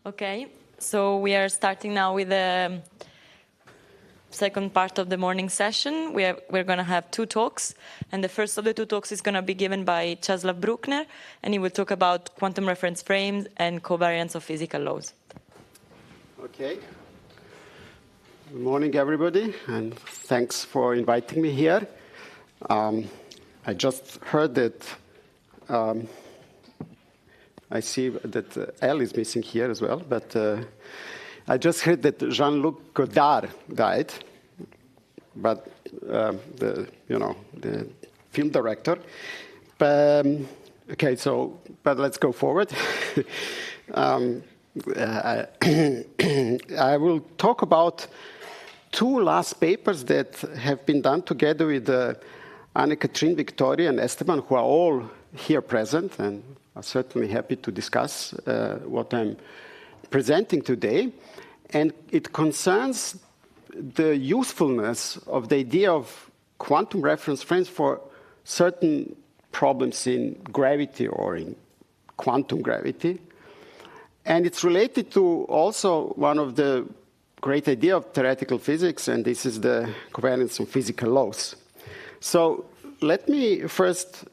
Okay, so we are starting now with the second part of the morning session. We're going to have two talks, and the first of the two talks is going to be given by Caslav Brukner, and he will talk about quantum reference frames and covariance of physical laws. Okay. Good morning, everybody, and thanks for inviting me here. I just heard that I see that L is missing here as well, but I just heard that Jean-Luc Godard died, but the film director. But, okay, but let's go forward. I will talk about two last papers that have been done together with Anne-Catherine, Victoria, and Esteban, who are all here present, and I'm certainly happy to discuss what I'm presenting today. And it concerns the usefulness of the idea of quantum reference frames for certain problems in gravity or in quantum gravity. And it's related to also one of the great idea of theoretical physics, and this is the covariance of physical laws. So let me first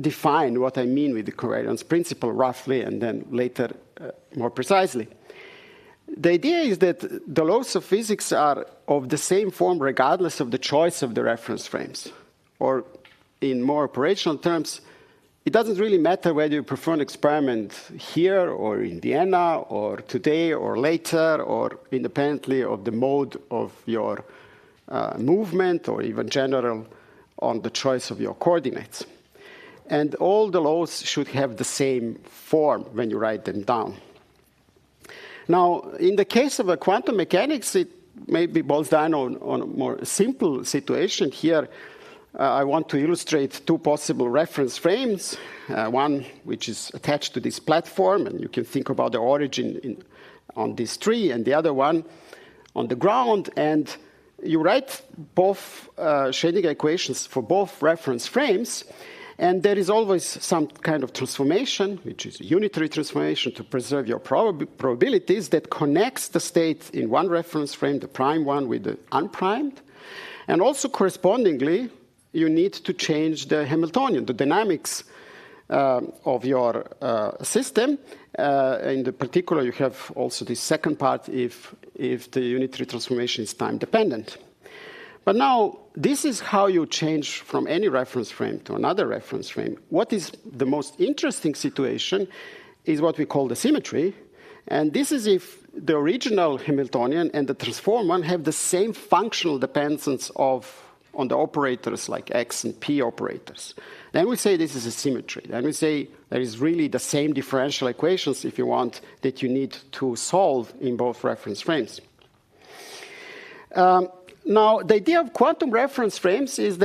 define what I mean with the covariance principle roughly, and then later more precisely. The idea is that the laws of physics are of the same form regardless of the choice of the reference frames. Or in more operational terms, it doesn't really matter whether you perform an experiment here or in Vienna or today or later or independently of the mode of your movement or even general on the choice of your coordinates. And all the laws should have the same form when you write them down. Now, in the case of quantum mechanics, it maybe boils down on a more simple situation. Here, I want to illustrate two possible reference frames, one which is attached to this platform, and you can think about the origin on this tree, and the other one on the ground. And you write both Schrödinger equations for both reference frames, and there is always some kind of transformation, which is a unitary transformation to preserve your probabilities that connects the state in one reference frame, the prime one, with the unprimed. And also correspondingly, you need to change the Hamiltonian, the dynamics of your system. In the particular, you have also the second part if the unitary transformation is time dependent. But now, this is how you change from any reference frame to another reference frame. What is the most interesting situation is what we call the symmetry. And this is if the original Hamiltonian and the transformed one have the same functional dependence on the operators like x and p operators. Then we say this is a symmetry. Then we say there is really the same differential equations, if you want, that you need to solve in both reference frames. Now, the idea of quantum reference frames is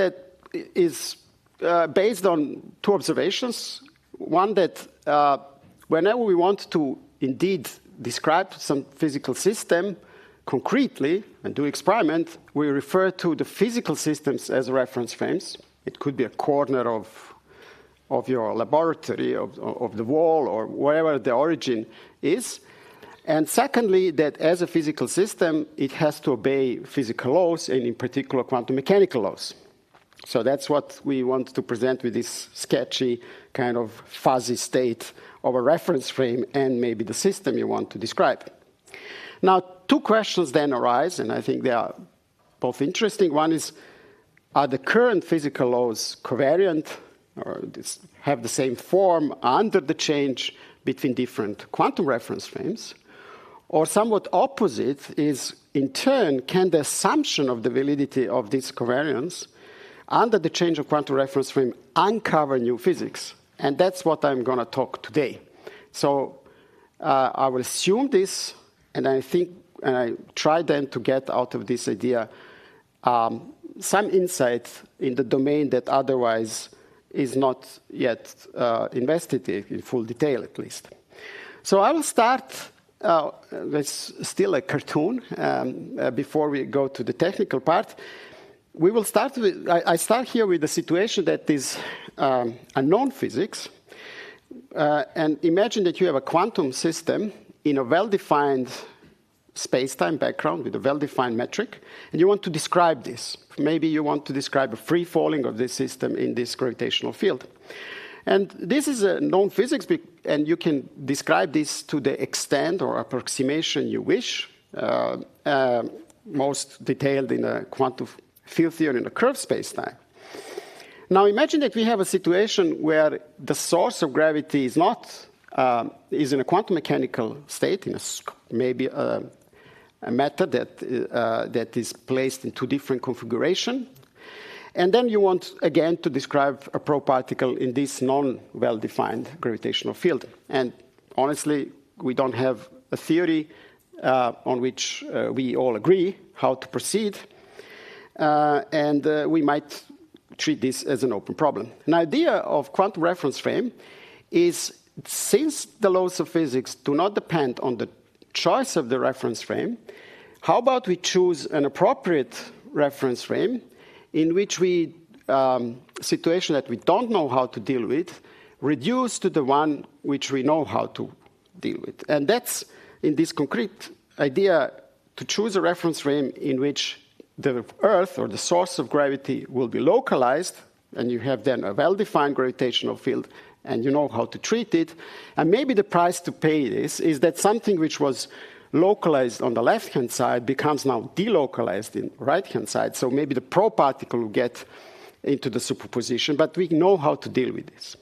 based on two observations. One, that whenever we want to indeed describe some physical system concretely and do experiment, we refer to the physical systems as reference frames. It could be a corner of your laboratory, of the wall, or wherever the origin is. And secondly, that as a physical system, it has to obey physical laws, and in particular, quantum mechanical laws. So that's what we want to present with this sketchy, kind of fuzzy state of a reference frame and maybe the system you want to describe. Now, two questions then arise, and I think they are both interesting. One is, are the current physical laws covariant, or have the same form under the change between different quantum reference frames? Or somewhat opposite is, in turn, can the assumption of the validity of this covariance under the change of quantum reference frame uncover new physics? And that's what I'm going to talk today. So I will assume this, and I try then to get out of this idea some insight in the domain that otherwise is not yet investigated in full detail, at least. So I will start. It's still a cartoon before we go to the technical part. We will start with, I start here with a situation that is unknown physics, And imagine that you have a quantum system in a well-defined space-time background with a well-defined metric, and you want to describe this. Maybe you want to describe a free falling of this system in this gravitational field. And this is a known physics, and you can describe this to the extent or approximation you wish, most detailed in a quantum field theory in a curved space-time. Now imagine that we have a situation where the source of gravity is not is in a quantum mechanical state, in maybe a matter that is placed in two different configurations. And then you want, again, to describe a proparticle in this non-well-defined gravitational field. And honestly, we don't have a theory on which we all agree how to proceed. And we might treat this as an open problem. An idea of quantum reference frame is, since the laws of physics do not depend on the choice of the reference frame, how about we choose an appropriate reference frame in which we, situation that we don't know how to deal with, reduce to the one which we know how to deal with. And that's, in this concrete idea, to choose a reference frame in which the Earth, or the source of gravity, will be localized, and you have then a well-defined gravitational field, and you know how to treat it. And maybe the price to pay this is that something which was localized on the left-hand side becomes now delocalized in the right-hand side. So maybe the proparticle will get into the superposition, but we know how to deal with this.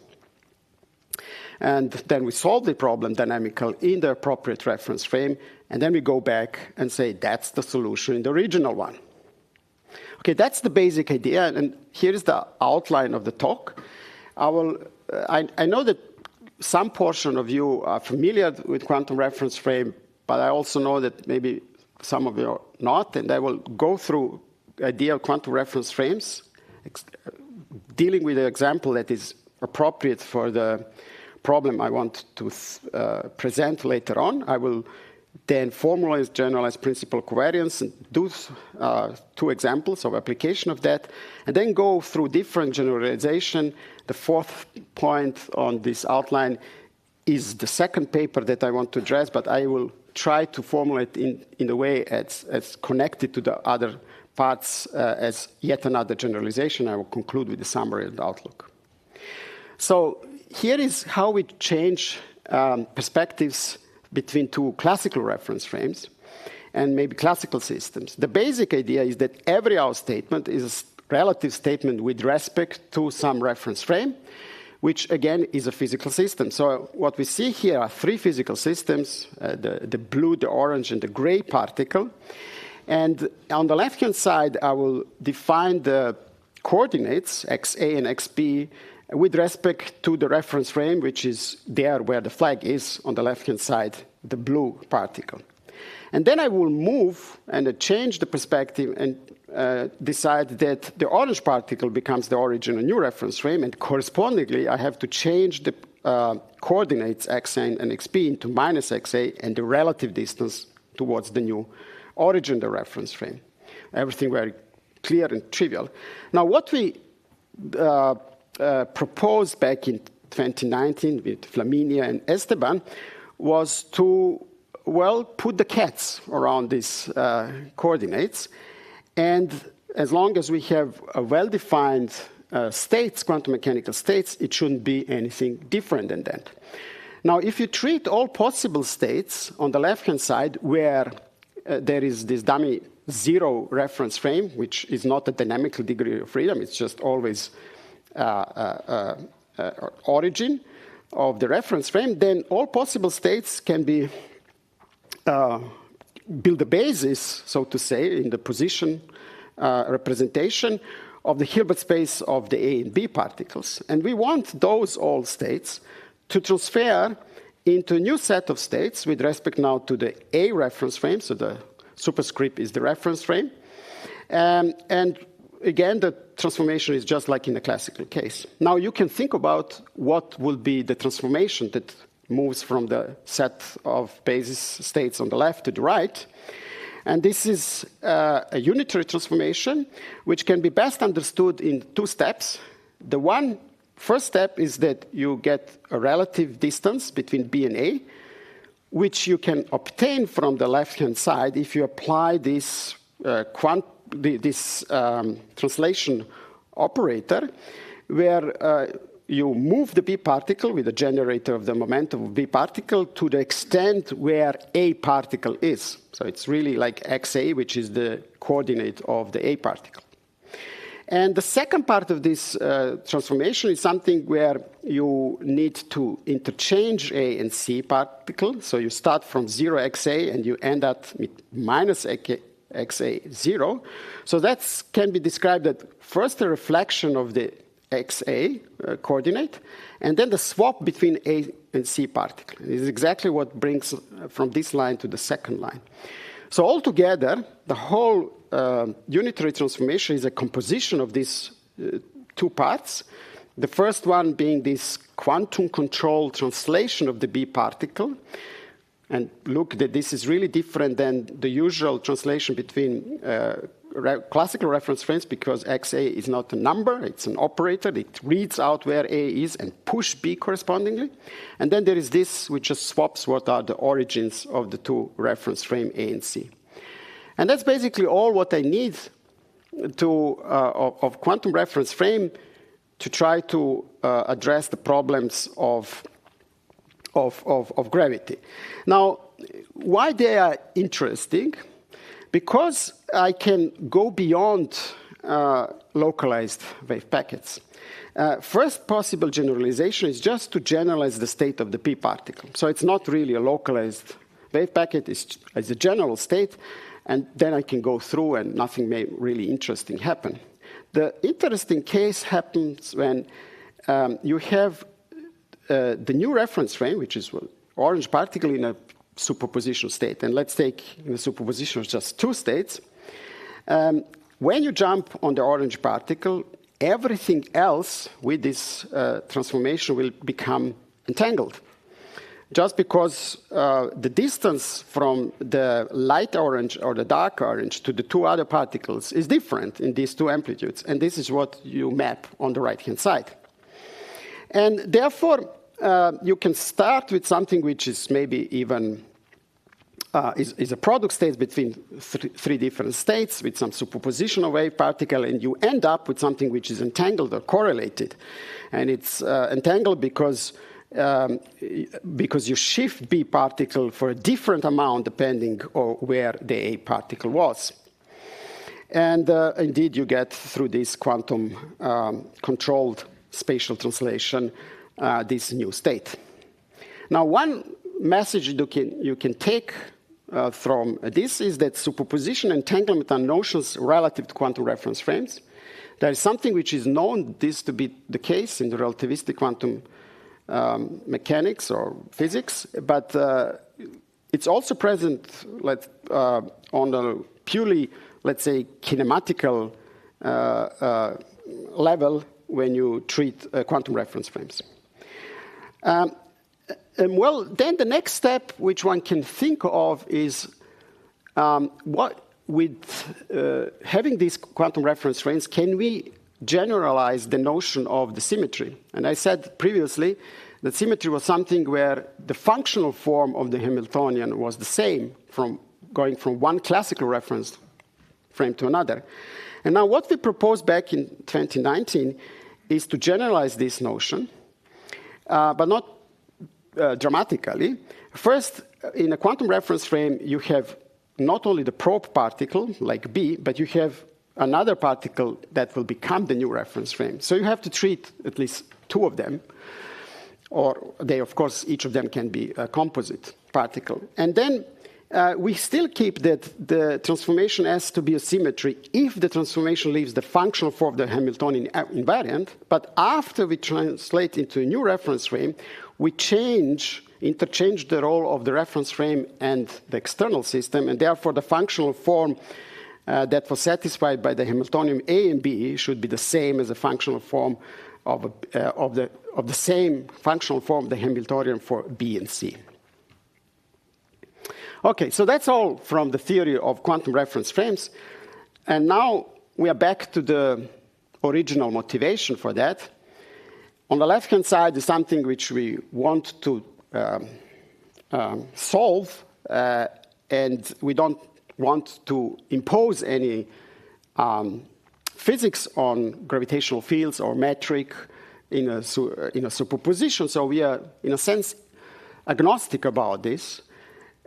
And then we solve the problem dynamical in the appropriate reference frame, and then we go back and say that's the solution in the original one. Okay, that's the basic idea, and here is the outline of the talk. I know that some portion of you are familiar with quantum reference frame, but I also know that maybe some of you are not, and I will go through the idea of quantum reference frames, dealing with an example that is appropriate for the problem I want to present later on. I will then formalize generalized principle of covariance and do two examples of application of that, and then go through different generalization. The fourth point on this outline is the second paper that I want to address, but I will try to formulate in a way as connected to the other parts as yet another generalization. I will conclude with the summary and outlook. So here is how we change perspectives between two classical reference frames and maybe classical systems. The basic idea is that every our statement is a relative statement with respect to some reference frame, which again is a physical system. So what we see here are three physical systems, the blue, the orange, and the gray particle. And on the left-hand side, I will define the coordinates, xa and xb, with respect to the reference frame, which is there where the flag is on the left-hand side, the blue particle. And then I will move and change the perspective and decide that the orange particle becomes the origin, a new reference frame, and correspondingly, I have to change the coordinates xa and xb into minus xa and the relative distance towards the new origin, the reference frame. Everything very clear and trivial. Now, what we proposed back in 2019 with Flaminia and Esteban was to, well, put the cats around these coordinates. And as long as we have a well-defined states, quantum mechanical states, it shouldn't be anything different than that. Now, if you treat all possible states on the left-hand side where there is this dummy zero reference frame, which is not a dynamical degree of freedom, it's just always origin of the reference frame, then all possible states can be build a basis, so to say, in the position representation of the Hilbert space of the A and B particles. And we want those all states to transfer into a new set of states with respect now to the A reference frame, so the superscript is the reference frame. And again, the transformation is just like in the classical case. Now you can think about what will be the transformation that moves from the set of basis states on the left to the right. And this is a unitary transformation, which can be best understood in two steps. The one first step is that you get a relative distance between B and A, which you can obtain from the left-hand side if you apply this, translation operator, where you move the B particle with the generator of the momentum of B particle to the extent where A particle is. So it's really like XA, which is the coordinate of the A particle. And the second part of this transformation is something where you need to interchange A and C particle. So you start from 0 XA and you end up with minus XA 0. So that can be described as first a reflection of the XA coordinate, and then the swap between A and C particle. This is exactly what brings from this line to the second line. So altogether, the whole unitary transformation is a composition of these two parts. The first one being this quantum control translation of the B particle. And look that this is really different than the usual translation between classical reference frames, because XA is not a number, it's an operator. It reads out where A is and push B correspondingly. And then there is this, which just swaps what are the origins of the two reference frame A and C. And that's basically all what I need to of quantum reference frame to try to address the problems of gravity. Now, why they are interesting? Because I can go beyond localized wave packets. First possible generalization is just to generalize the state of the P particle. So it's not really a localized wave packet, it's a general state, and then I can go through and nothing may really interesting happen. The interesting case happens when you have the new reference frame, which is orange particle in a superposition state. And let's take in the superposition just two states. When you jump on the orange particle, everything else with this transformation will become entangled. Just because the distance from the light orange or the dark orange to the two other particles is different in these two amplitudes. And this is what you map on the right-hand side. And therefore, you can start with something which is maybe even is a product state between three different states with some superposition of wave particle, and you end up with something which is entangled or correlated. And it's entangled because you shift B particle for a different amount depending on where the A particle was. And indeed, you get through this quantum controlled spatial translation this new state. Now, one message you can take from this is that superposition and entanglement are notions relative to quantum reference frames. There is something which is known this to be the case in the relativistic quantum mechanics or physics, but it's also present on a purely, let's say, kinematical level when you treat quantum reference frames. Well, then the next step which one can think of is what with having these quantum reference frames, can we generalize the notion of the symmetry? And I said previously that symmetry was something where the functional form of the Hamiltonian was the same from going from one classical reference frame to another. And now what we proposed back in 2019 is to generalize this notion, but not dramatically. First, in a quantum reference frame, you have not only the probe particle, like B, but you have another particle that will become the new reference frame. So you have to treat at least two of them, or they, of course, each of them can be a composite particle. And then we still keep that the transformation has to be a symmetry if the transformation leaves the functional form of the Hamiltonian invariant, but after we translate into a new reference frame, we interchange the role of the reference frame and the external system, and therefore the functional form that was satisfied by the Hamiltonian A and B should be the same as the functional form of the same functional form of the Hamiltonian for B and C. Okay, so that's all from the theory of quantum reference frames, and now we are back to the original motivation for that. on the left-hand side is something which we want to solve, and we don't want to impose any physics on gravitational fields or metric in a superposition. So we are, in a sense, agnostic about this.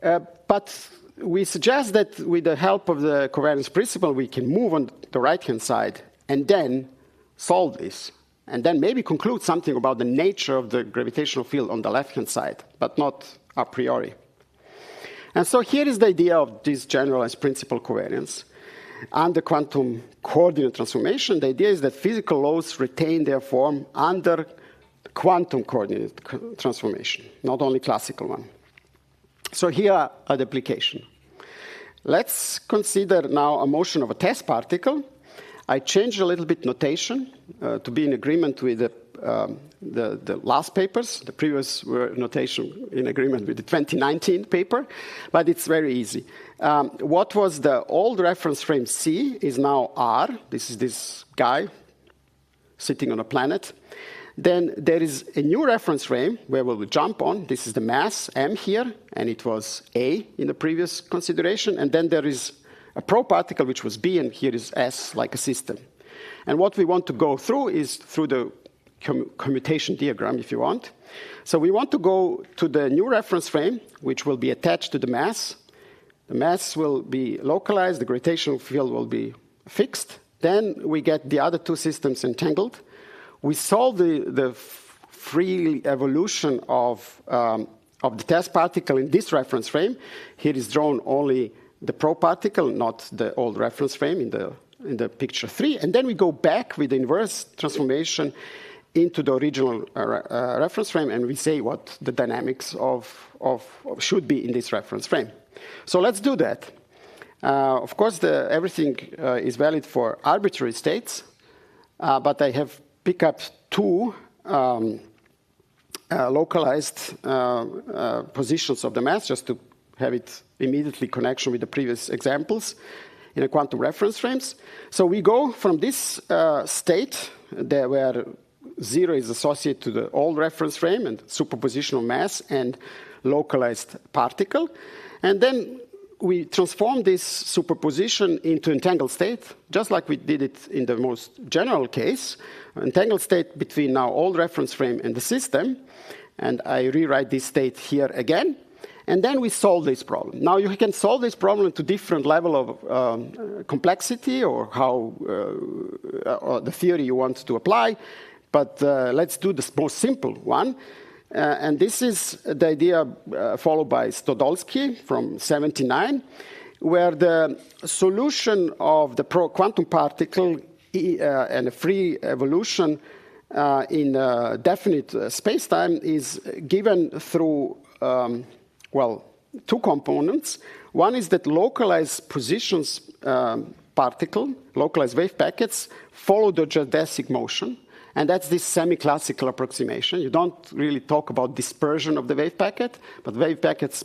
But we suggest that with the help of the covariance principle, we can move on the right-hand side and then solve this, and then maybe conclude something about the nature of the gravitational field on the left-hand side, but not a priori. And so here is the idea of this generalized principal covariance. Under quantum coordinate transformation, the idea is that physical laws retain their form under quantum coordinate transformation, not only classical one. So here are the application. Let's consider now a motion of a test particle. I changed a little bit notation to be in agreement with the last papers. The previous were notation in agreement with the 2019 paper, but it's very easy. What was the old reference frame C is now R. This is this guy sitting on a planet. Then there is a new reference frame where we will jump on. This is the mass, M here, and it was A in the previous consideration. And then there is a proparticle, which was B, and here is S, like a system. And what we want to go through is through the commutation diagram, if you want. So we want to go to the new reference frame, which will be attached to the mass. The mass will be localized, the gravitational field will be fixed. Then we get the other two systems entangled. We solve the free evolution of the test particle in this reference frame. Here is drawn only the proparticle, not the old reference frame in the picture 3. And then we go back with the inverse transformation into the original reference frame, and we say what the dynamics should be in this reference frame. So let's do that. Of course, everything is valid for arbitrary states, but I have picked up two localized positions of the mass, just to have it immediately connection with the previous examples in a quantum reference frames. So we go from this state there where 0 is associated to the old reference frame and superposition of mass and localized particle. And then we transform this superposition into entangled state, just like we did it in the most general case, entangled state between now old reference frame and the system. And I rewrite this state here again. And then we solve this problem. Now you can solve this problem to different level of complexity or how or the theory you want to apply. But let's do the most simple one. And this is the idea followed by Stodolsky from 1979, where the solution of the quantum particle and a free evolution in a definite spacetime is given through, two components. One is that localized positions particle, localized wave packets, follow the geodesic motion. And that's this semi-classical approximation. You don't really talk about dispersion of the wave packet, but wave packets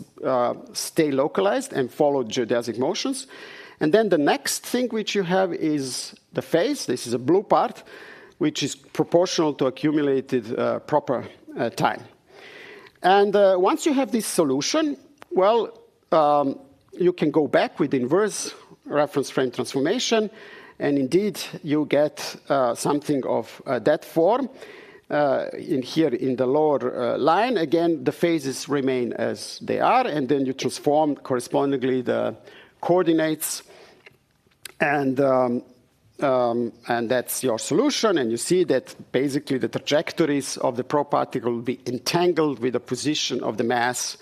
stay localized and follow geodesic motions. And then the next thing which you have is the phase. This is a blue part, which is proportional to accumulated proper time. And once you have this solution, you can go back with inverse reference frame transformation. And indeed, you get something of that form. Here in the lower line, again, the phases remain as they are, and then you transform correspondingly the coordinates, and that's your solution. And you see that basically the trajectories of the proparticle will be entangled with the position of the mass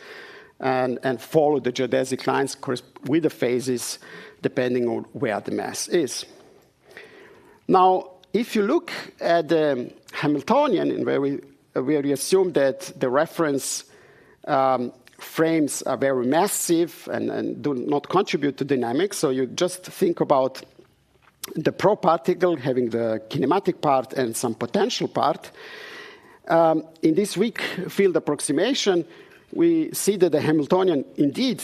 and follow the geodesic lines with the phases depending on where the mass is. Now, if you look at the Hamiltonian, where we assume that the reference frames are very massive and do not contribute to dynamics, so you just think about the proparticle having the kinematic part and some potential part. In this weak field approximation, we see that the Hamiltonian indeed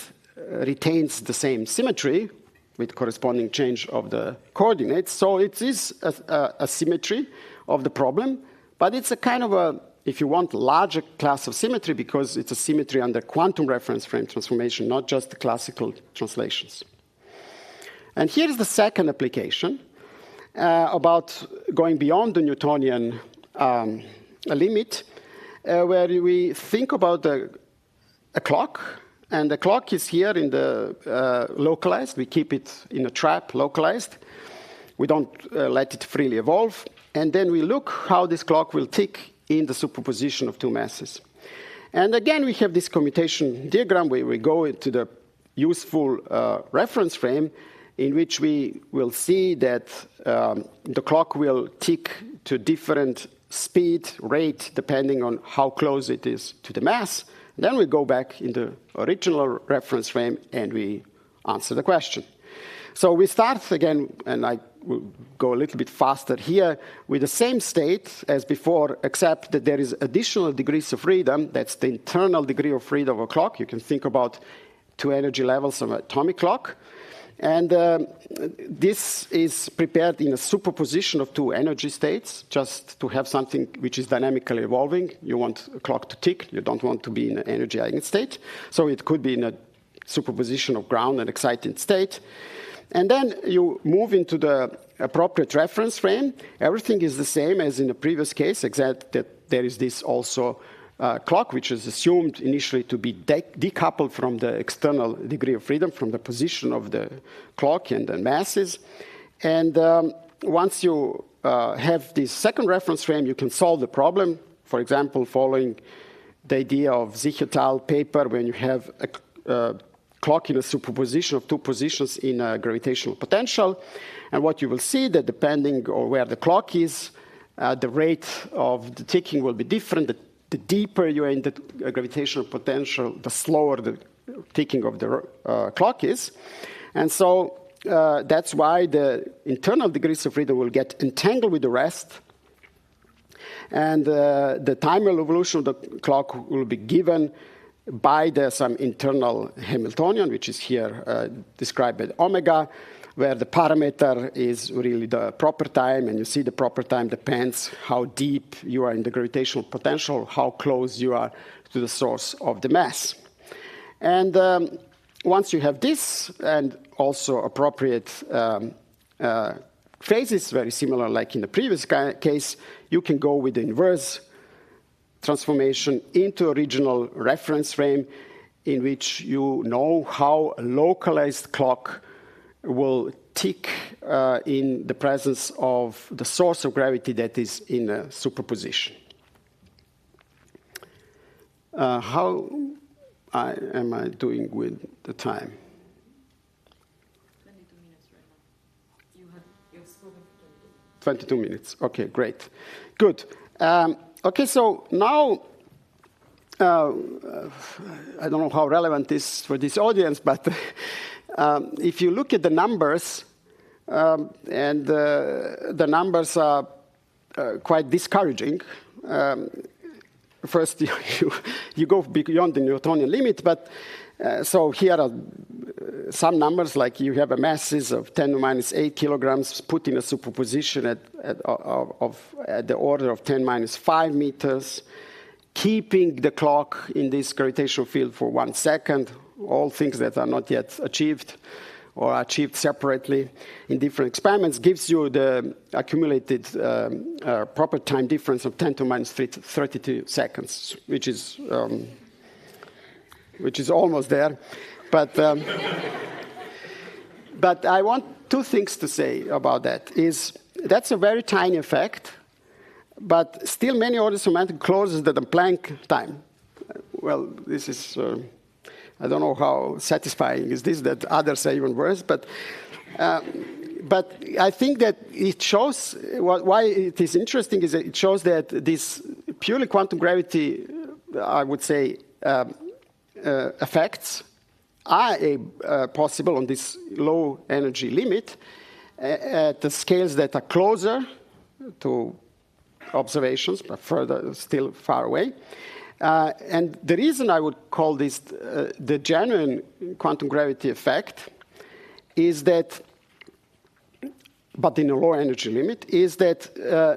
retains the same symmetry with corresponding change of the coordinates. So it is a symmetry of the problem, But it's a kind of a, if you want, larger class of symmetry because it's a symmetry under quantum reference frame transformation, not just the classical translations. And here's the second application about going beyond the Newtonian limit, where we think about a clock. And the clock is here in the localized. We keep it in a trap, localized. We don't let it freely evolve. And then we look how this clock will tick in the superposition of two masses. And again, we have this commutation diagram where we go into the useful reference frame in which we will see that the clock will tick to different speed, rate, depending on how close it is to the mass. Then we go back in the original reference frame and we answer the question. So we start again, and I will go a little bit faster here, with the same state as before, except that there is additional degrees of freedom. That's the internal degree of freedom of a clock. You can think about two energy levels of an atomic clock. And this is prepared in a superposition of two energy states, just to have something which is dynamically evolving. You want a clock to tick. You don't want to be in an energy eigenstate. So it could be in a superposition of ground and excited state. And then you move into the appropriate reference frame. Everything is the same as in the previous case, except that there is this also clock, which is assumed initially to be decoupled from the external degree of freedom, from the position of the clock and the masses. And once you have this second reference frame, you can solve the problem. For example, following the idea of Sich et al. Paper, when you have a clock in a superposition of two positions in a gravitational potential. And what you will see that depending on where the clock is, the rate of the ticking will be different. The deeper you are in the gravitational potential, the slower the ticking of the clock is. And so that's why the internal degrees of freedom will get entangled with the rest. And the time evolution of the clock will be given by some internal Hamiltonian, which is here described as omega, where the parameter is really the proper time, and you see the proper time depends how deep you are in the gravitational potential, how close you are to the source of the mass. And once you have this, and also appropriate phases, very similar like in the previous case, you can go with the inverse transformation into original reference frame in which you know how a localized clock will tick in the presence of the source of gravity that is in a superposition. How am I doing with the time? 22 minutes right now. You've spoken for 22 minutes. Okay, great. Good. Okay, so now, I don't know how relevant this is for this audience, but if you look at the numbers, and the numbers are quite discouraging. First, you go beyond the Newtonian limit, but so here are some numbers, like you have a masses of 10 to minus 8 kilograms put in a superposition at the order of 10 minus 5 meters, keeping the clock in this gravitational field for 1 second, all things that are not yet achieved or achieved separately in different experiments, gives you the accumulated proper time difference of 10 to minus 32 seconds, which is almost there. But I want two things to say about that. That's a very tiny effect, but still many orders of magnitude closer than the Planck time. Well, this is, I don't know how satisfying is this, that others are even worse, but I think that it shows, why it is interesting is that it shows that this purely quantum gravity, I would say, effects are possible on this low energy limit at the scales that are closer to observations, but further, still far away. And the reason I would call this the genuine quantum gravity effect is that but in a low energy limit, is that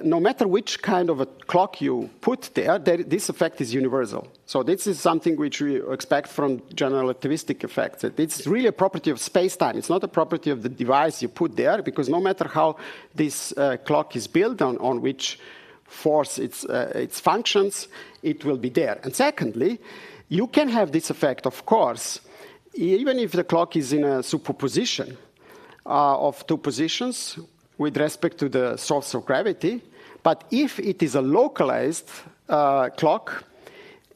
no matter which kind of a clock you put there, this effect is universal. So this is something which we expect from general relativistic effects. It's really a property of space-time. It's not a property of the device you put there, because no matter how this clock is built, on which force its functions, it will be there. And secondly, you can have this effect, of course, even if the clock is in a superposition of two positions with respect to the source of gravity. But if it is a localized clock,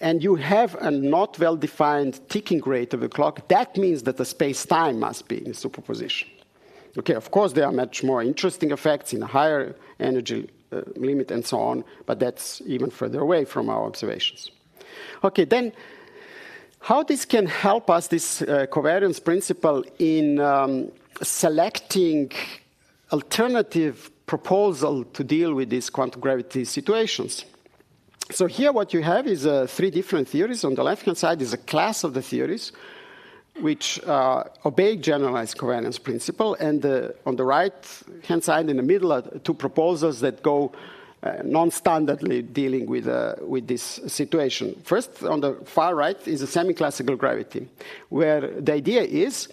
and you have a not well-defined ticking rate of the clock, that means that the space-time must be in superposition. Okay, of course, there are much more interesting effects in a higher energy limit and so on, but that's even further away from our observations. Okay, then how this can help us, this covariance principle, in selecting alternative proposal to deal with these quantum gravity situations. So here what you have is three different theories. On the left-hand side is a class of the theories which obey generalized covariance principle, and on the right-hand side in the middle are two proposals that go non-standardly dealing with this situation. First, on the far right is a semi-classical gravity, where the idea is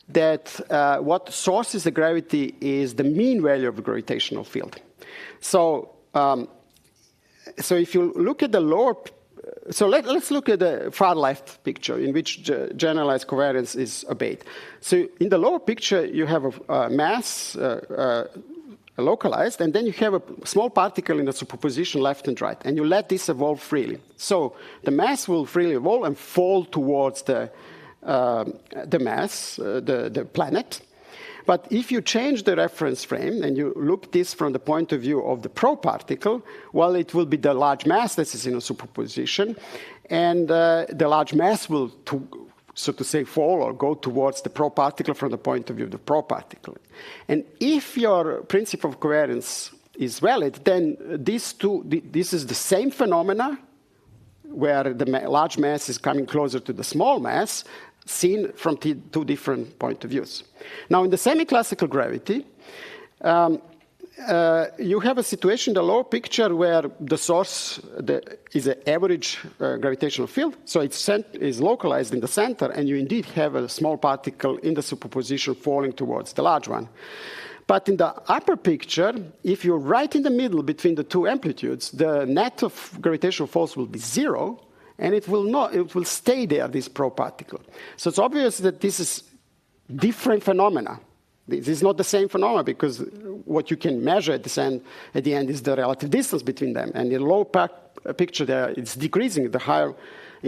that what sources the gravity is the mean value of the gravitational field. So, so if you look at the lower, so let's look at the far left picture in which generalized covariance is obeyed. So in the lower picture, you have a mass localized, and then you have a small particle in the superposition left and right, and you let this evolve freely. So the mass will freely evolve and fall towards the mass, the planet. But if you change the reference frame and you look this from the point of view of the proparticle, well, it will be the large mass that is in a superposition, and the large mass will, so to say, fall or go towards the proparticle from the point of view of the proparticle. And if your principle of covariance is valid, then this is the same phenomena where the large mass is coming closer to the small mass, seen from two different point of views. Now, in the semi-classical gravity, you have a situation in the lower picture where the source is an average gravitational field, so it's localized in the center, and you indeed have a small particle in the superposition falling towards the large one. But in the upper picture, if you're right in the middle between the two amplitudes, the net of gravitational force will be zero, and it will stay there, this proparticle. So it's obvious that this is different phenomena. This is not the same phenomena, because what you can measure at the end is the relative distance between them. And in the lower picture there, it's decreasing. In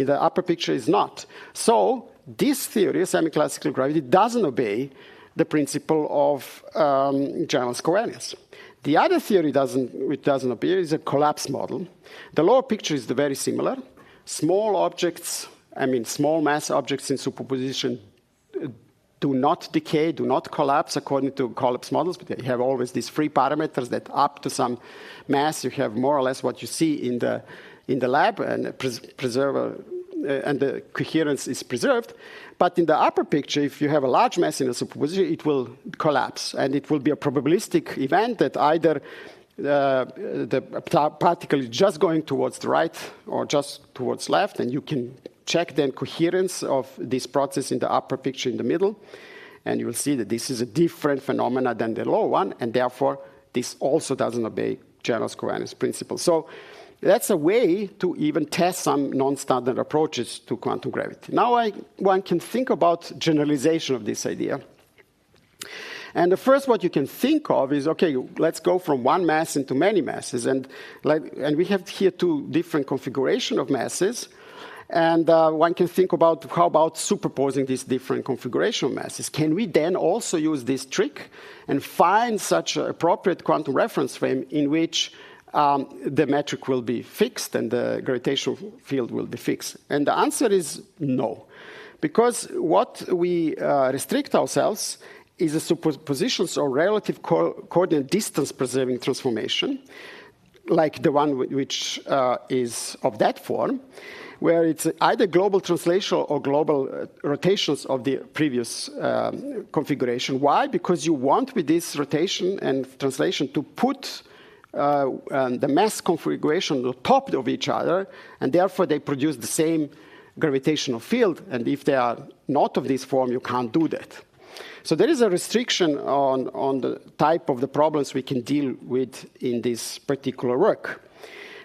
the upper picture is not. So this theory, semi-classical gravity, doesn't obey the principle of generalized covariance. The other theory which doesn't obey is a collapse model. The lower picture is very similar. Small objects, small mass objects in superposition do not decay, do not collapse according to collapse models, but you have always these free parameters that up to some mass you have more or less what you see in the lab, and and the coherence is preserved. But in the upper picture, if you have a large mass in a superposition, it will collapse, and it will be a probabilistic event that either the particle is just going towards the right or just towards left, and you can check then coherence of this process in the upper picture in the middle, and you will see that this is a different phenomena than the lower one, and therefore this also doesn't obey generalized covariance principle. So that's a way to even test some non-standard approaches to quantum gravity. Now one can think about generalization of this idea. And the first what you can think of is, okay, let's go from one mass into many masses. And we have here two different configurations of masses. And one can think about how about superposing these different configuration of masses. Can we then also use this trick and find such an appropriate quantum reference frame in which the metric will be fixed and the gravitational field will be fixed? And the answer is no. Because what we restrict ourselves is a superpositions or relative coordinate distance preserving transformation, like the one which is of that form, where it's either global translation or global rotations of the previous configuration. Why? Because you want with this rotation and translation to put the mass configuration on top of each other, and therefore they produce the same gravitational field, and if they are not of this form, you can't do that. So there is a restriction on the type of the problems we can deal with in this particular work.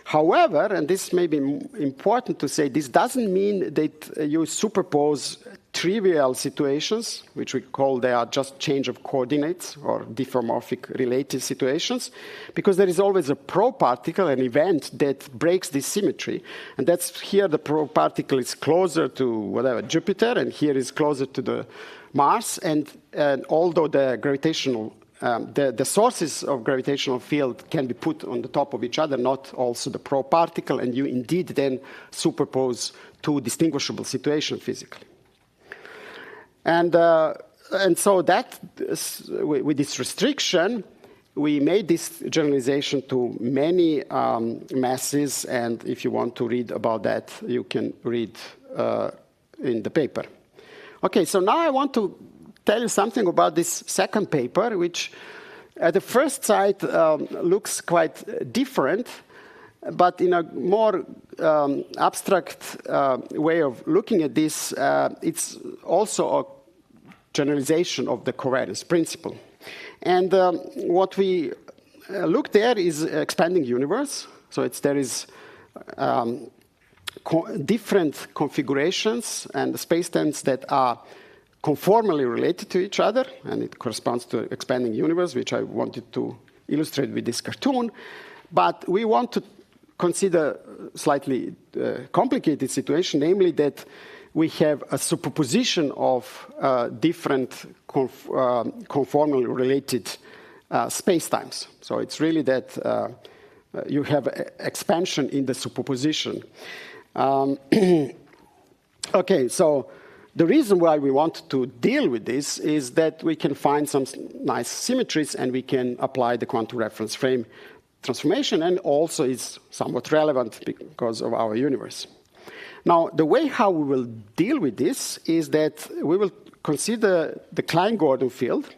However, and this may be important to say, this doesn't mean that you superpose trivial situations, which we call they are just change of coordinates or diffeomorphic relative situations, because there is always a pro-particle, an event that breaks this symmetry. And that's here the pro-particle is closer to whatever, Jupiter, and here is closer to the Mars. And although the gravitational the sources of gravitational field can be put on the top of each other, not also the pro-particle, and you indeed then superpose two distinguishable situations physically. And so that, with this restriction, we made this generalization to many masses, and if you want to read about that, you can read in the paper. Okay, so now I want to tell you something about this second paper, which at the first sight looks quite different, but in a more abstract way of looking at this, it's also a generalization of the covariance principle. And what we look there is expanding universe. So there is different configurations and spacetimes that are conformally related to each other, and it corresponds to expanding universe, which I wanted to illustrate with this cartoon. But we want to consider slightly complicated situation, namely that we have a superposition of different conformally related spacetimes. So it's really that you have expansion in the superposition. Okay, so the reason why we want to deal with this is that we can find some nice symmetries and we can apply the quantum reference frame transformation, and also is somewhat relevant because of our universe. Now, the way how we will deal with this is that we will consider the Klein-Gordon field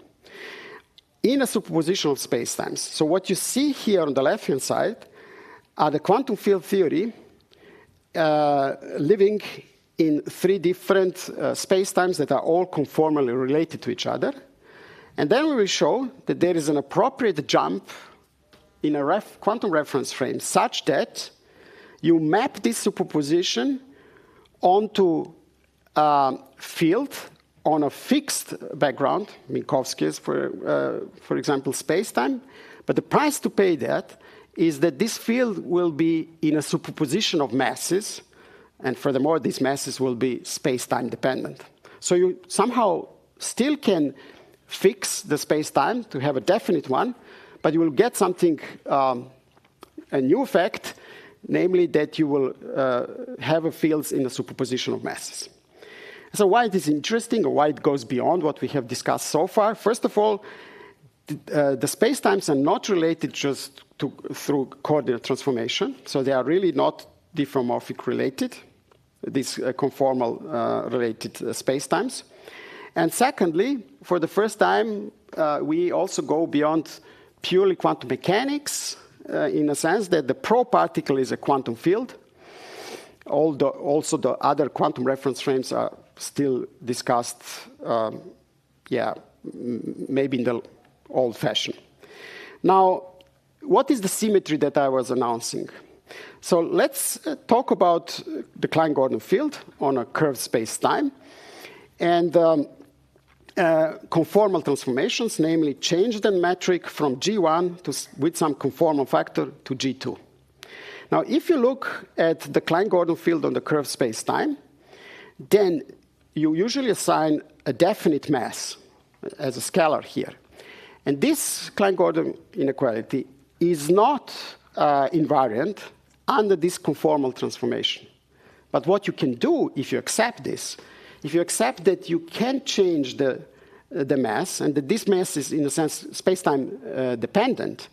in a superposition of spacetimes. So what you see here on the left-hand side are the quantum field theory living in three different spacetimes that are all conformally related to each other. And then we will show that there is an appropriate jump in a quantum reference frame such that you map this superposition onto a field on a fixed background, Minkowski's, for example, spacetime. But the price to pay that is that this field will be in a superposition of masses, and furthermore, these masses will be space-time dependent. So you somehow still can fix the space-time to have a definite one, but you will get something, a new effect, namely that you will have fields in a superposition of masses. So why it is interesting, or why it goes beyond what we have discussed so far? First of all, the spacetimes are not related just through coordinate transformation, so they are really not diffeomorphic related, these conformal related spacetimes. And secondly, for the first time, we also go beyond purely quantum mechanics in a sense that the pro-particle is a quantum field. Although also the other quantum reference frames are still discussed, maybe in the old fashion. Now, what is the symmetry that I was announcing? So let's talk about the Klein-Gordon field on a curved space-time. And conformal transformations, namely change the metric from G1 with some conformal factor to G2. Now, if you look at the Klein-Gordon field on the curved space-time, then you usually assign a definite mass as a scalar here. And this Klein-Gordon inequality is not invariant under this conformal transformation. But what you can do if you accept this, if you accept that you can change the mass, and that this mass is, in a sense, space-time dependent,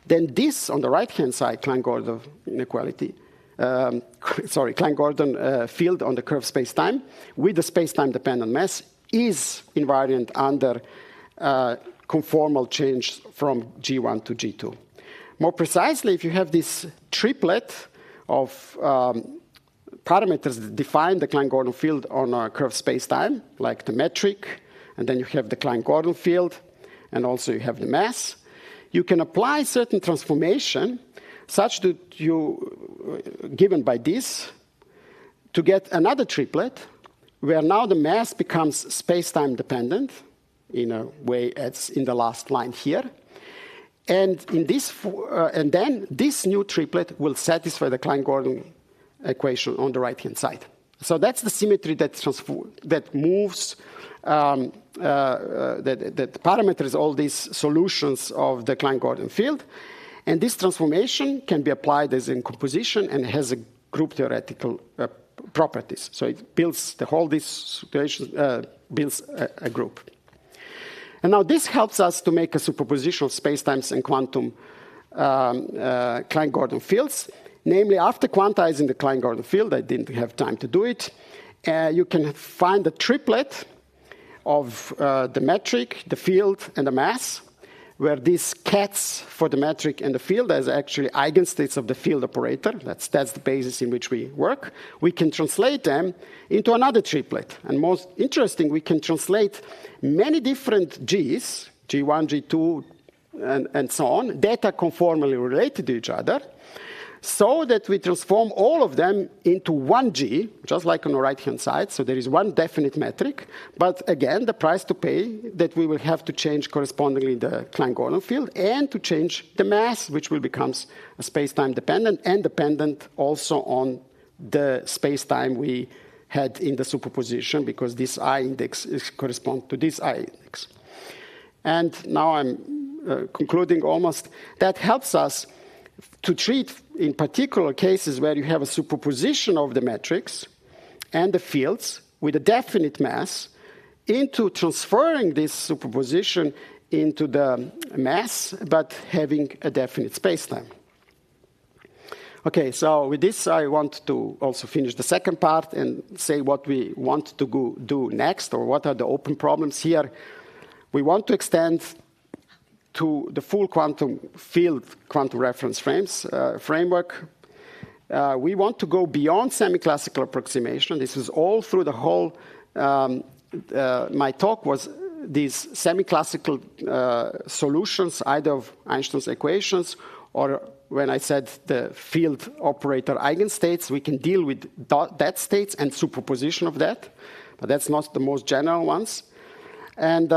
then this, on the right-hand side, Klein-Gordon inequality, Klein-Gordon field on the curved spacetime with the spacetime dependent mass is invariant under conformal change from G1 to G2. More precisely, if you have this triplet of parameters that define the Klein-Gordon field on a curved spacetime, like the metric, and then you have the Klein-Gordon field, and also you have the mass, you can apply certain transformation such that you, given by this, to get another triplet where now the mass becomes spacetime dependent in a way as in the last line here. And then this new triplet will satisfy the Klein-Gordon equation on the right-hand side. So that's the symmetry that moves, that parameters all these solutions of the Klein-Gordon field. And this transformation can be applied as in composition and has a group theoretical properties. So it builds the whole this situation, builds a group. And now this helps us to make a superposition of spacetimes and quantum Klein-Gordon fields. Namely, after quantizing the Klein-Gordon field, I didn't have time to do it, you can find the triplet of the metric, the field, and the mass, where these cats for the metric and the field as actually eigenstates of the field operator. That's the basis in which we work. We can translate them into another triplet. And most interesting, we can translate many different G's, G1, G2, and so on, that are conformally related to each other, so that we transform all of them into one G, just like on the right-hand side. So there is one definite metric. But again, the price to pay that we will have to change correspondingly the Klein-Gordon field and to change the mass, which will become a space-time dependent and dependent also on the space-time we had in the superposition, because this I index corresponds to this I index. And now I'm concluding almost. That helps us to treat, in particular cases where you have a superposition of the metrics and the fields with a definite mass, into transferring this superposition into the mass, but having a definite spacetime. Okay, so with this, I want to also finish the second part and say what we want to do next, or what are the open problems here. We want to extend to the full quantum field, quantum reference framework. We want to go beyond semi-classical approximation. This is all through the whole, my talk was these semi-classical solutions, either of Einstein's equations, or when I said the field operator eigenstates, we can deal with that states and superposition of that, but that's not the most general ones. And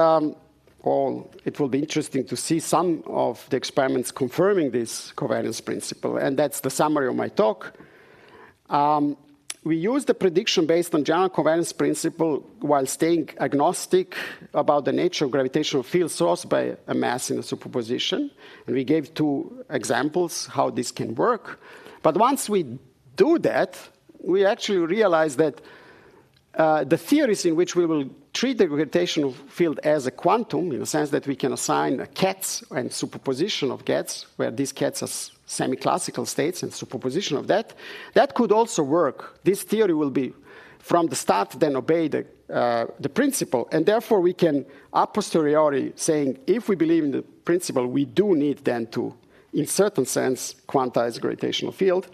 it will be interesting to see some of the experiments confirming this covariance principle, and that's the summary of my talk. We use the prediction based on general covariance principle while staying agnostic about the nature of gravitational fields sourced by a mass in a superposition. And we gave two examples how this can work. But once we do that, we actually realize that the theories in which we will treat the gravitational field as a quantum, in the sense that we can assign cats and superposition of cats, where these cats are semi-classical states and superposition of that, that could also work. This theory will be, from the start, then obey the principle. And therefore, we can, a posteriori, saying, if we believe in the principle, we do need then to, in certain sense, quantize the gravitational field.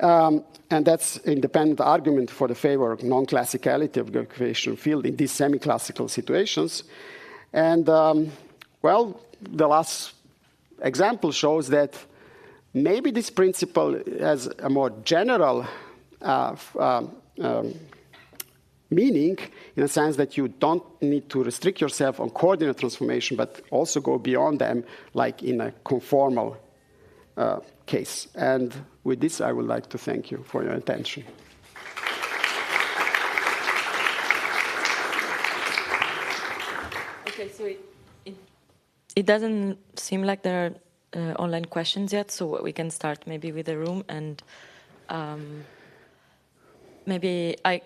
And that's an independent argument for the favor of non-classicality of the gravitational field in these semi-classical situations. And, well, the last example shows that maybe this principle has a more general meaning, in a sense that you don't need to restrict yourself on coordinate transformation, but also go beyond them, like in a conformal case. And with this, I would like to thank you for your attention. Okay, so it doesn't seem like there are online questions yet, so we can start maybe with the room, and maybe I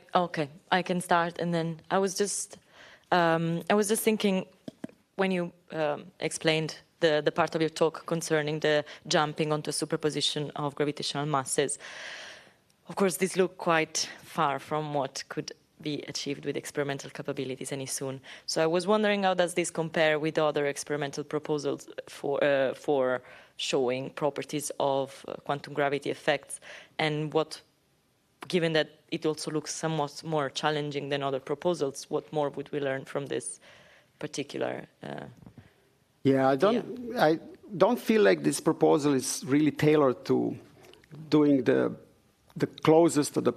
can start, and then I was just thinking when you explained the part of your talk concerning the jumping onto a superposition of gravitational masses. Of course, these look quite far from what could be achieved with experimental capabilities any soon. So I was wondering, how does this compare with other experimental proposals for showing properties of quantum gravity effects, and what, given that it also looks somewhat more challenging than other proposals, what more would we learn from this particular Yeah, idea? I don't feel like this proposal is really tailored to doing the closest to the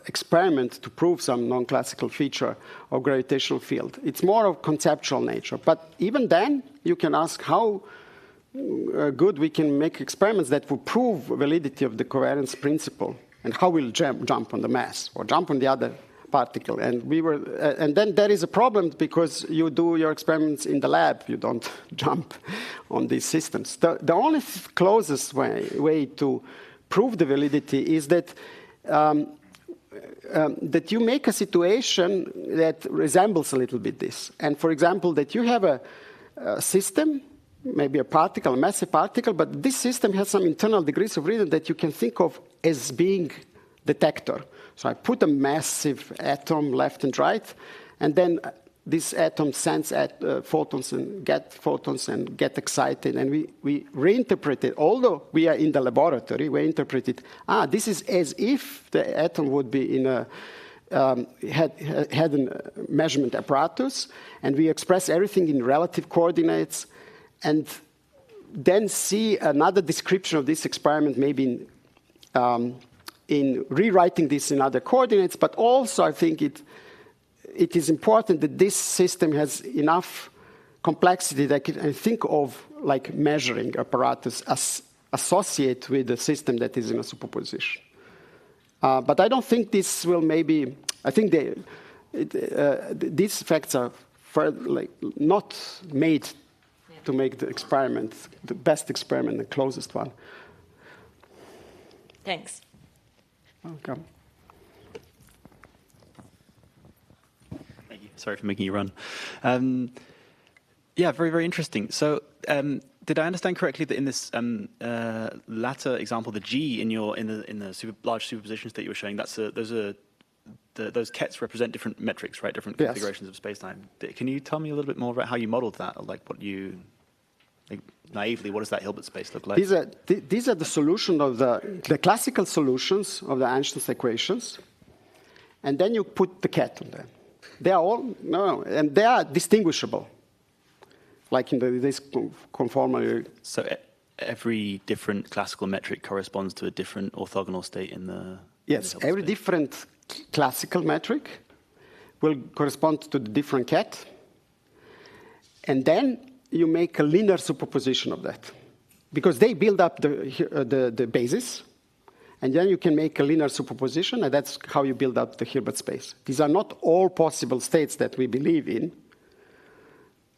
experiment to prove some non-classical feature of gravitational field. It's more of conceptual nature. But even then, you can ask how good we can make experiments that will prove validity of the covariance principle, and how we'll jump on the mass or jump on the other particle. And and then there is a problem, because you do your experiments in the lab, you don't jump on these systems. The only closest way to prove the validity is that that you make a situation that resembles a little bit this. And for example, that you have a system, maybe a particle, a massive particle, but this system has some internal degrees of freedom that you can think of as being detector. So I put a massive atom left and right, and then this atom sends photons and get excited, and we reinterpret it. Although we are in the laboratory, we interpret it. This is as if the atom would be in a had a measurement apparatus, and we express everything in relative coordinates, and then see another description of this experiment, maybe in rewriting this in other coordinates. But also, I think it is important that this system has enough complexity that I can think of like measuring apparatus as associate with a system that is in a superposition. But I don't think this will maybe, I think these effects are not made to make the experiment, the best experiment, the closest one. Thanks. Welcome. Thank you. Sorry for making you run. Yeah, very, very interesting. So did I understand correctly that in this latter example, the G in the large superpositions that you were showing, those kets represent different metrics, right? Different configurations of spacetime. Can you tell me a little bit more about how you modeled that, or like what you, like naively, what does that Hilbert space look like? These are the solution of the classical solutions of the Einstein's equations, and then you put the ket on them. They are all and they are distinguishable, like in this conformal. So every different classical metric corresponds to a different orthogonal state in the. Yes, every different classical metric will correspond to the different ket, and then you make a linear superposition of that, because they build up the basis, and then you can make a linear superposition, and that's how you build up the Hilbert space. These are not all possible states that we believe in.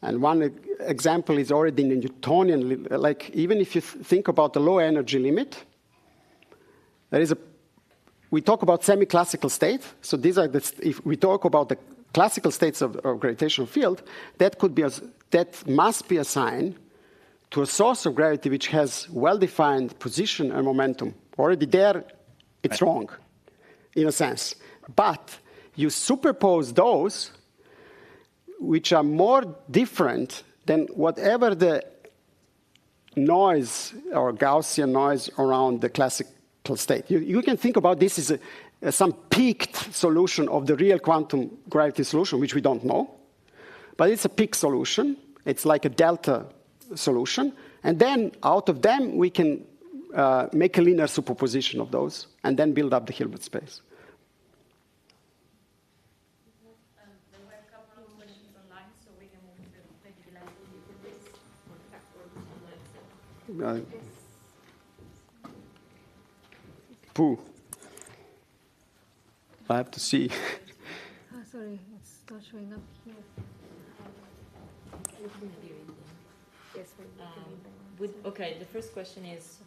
And one example is already in the Newtonian, like even if you think about the low energy limit, we talk about semi-classical state. So these are if we talk about the classical states of gravitational field, that must be assigned to a source of gravity which has well-defined position and momentum. Already there, it's wrong, in a sense. But you superpose those, which are more different than whatever the noise or Gaussian noise around the classical state. You can think about this as some peaked solution of the real quantum gravity solution, which we don't know. But it's a peak solution. It's like a delta solution. And then out of them, we can make a linear superposition of those and then build up the Hilbert space. There were a couple of questions online, so we can move to maybe the last one. Pooh. I have to see. Sorry, it's not showing up here. Okay, the first question is,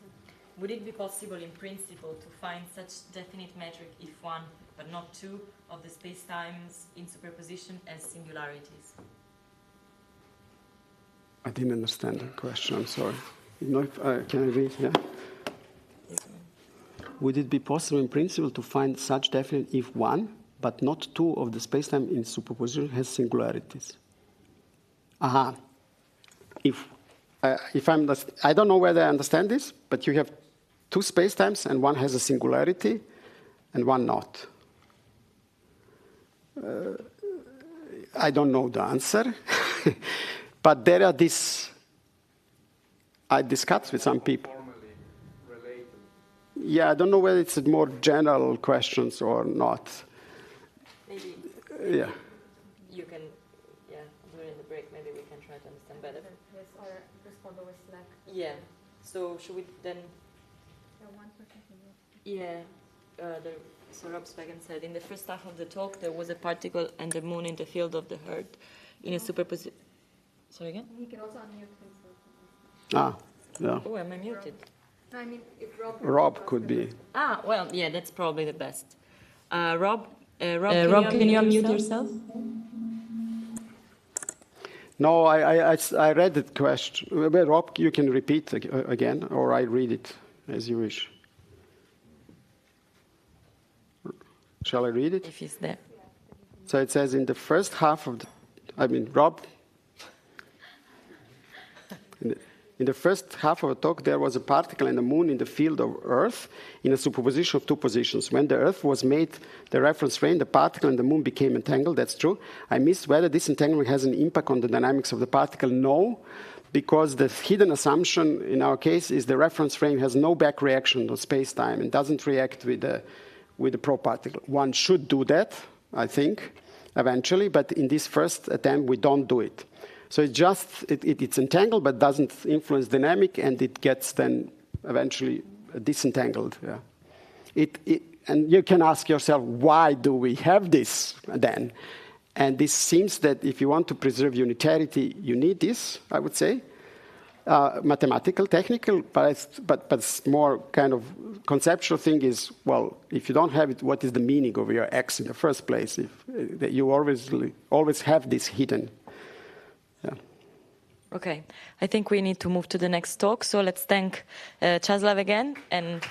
would it be possible in principle to find such definite metric if one, but not two, of the spacetimes in superposition as singularities? I didn't understand the question, I'm sorry. Can I read? Yeah. Would it be possible in principle to find such definite if one, but not two, of the spacetime in superposition has singularities? Aha. If I don't know whether I understand this, but you have two spacetimes and one has a singularity and one not. I don't know the answer, but there are these. I discussed with some people. Yeah, I don't know whether it's more general questions or not. Maybe. Yeah. You can, during the break, maybe we can try to understand better. Yes, or respond over Slack. Yeah. So should we then? One person can So Rob Spagan said in the first half of the talk there was a particle and the moon in the field of the Earth in a superposition. Sorry again? He can also unmute himself. Yeah. Oh, am I muted? No, I mean, if Rob could be. Well, yeah, that's probably the best. Rob, Rob, can you unmute yourself? No, I read the question. Well, Rob, you can repeat again, or I read it as you wish. Shall I read it? If he's there. So it says in the first half of Rob, in the first half of the talk, there was a particle and a moon in the field of Earth in a superposition of two positions. When the Earth was made the reference frame, the particle and the moon became entangled. That's true. I missed whether this entanglement has an impact on the dynamics of the particle. No, because the hidden assumption in our case is the reference frame has no back reaction to space-time and doesn't react with the probe particle. One should do that, I think, eventually, but in this first attempt, we don't do it. So it's entangled, but doesn't influence dynamic, and it gets then eventually disentangled. Yeah. And you can ask yourself, why do we have this then? And this seems that if you want to preserve unitarity, you need this, I would say. Mathematical, technical, but it's more kind of conceptual thing is, well, if you don't have it, what is the meaning of your X in the first place? If you always have this hidden. Yeah. Okay, I think we need to move to the next talk. So let's thank Caslav again and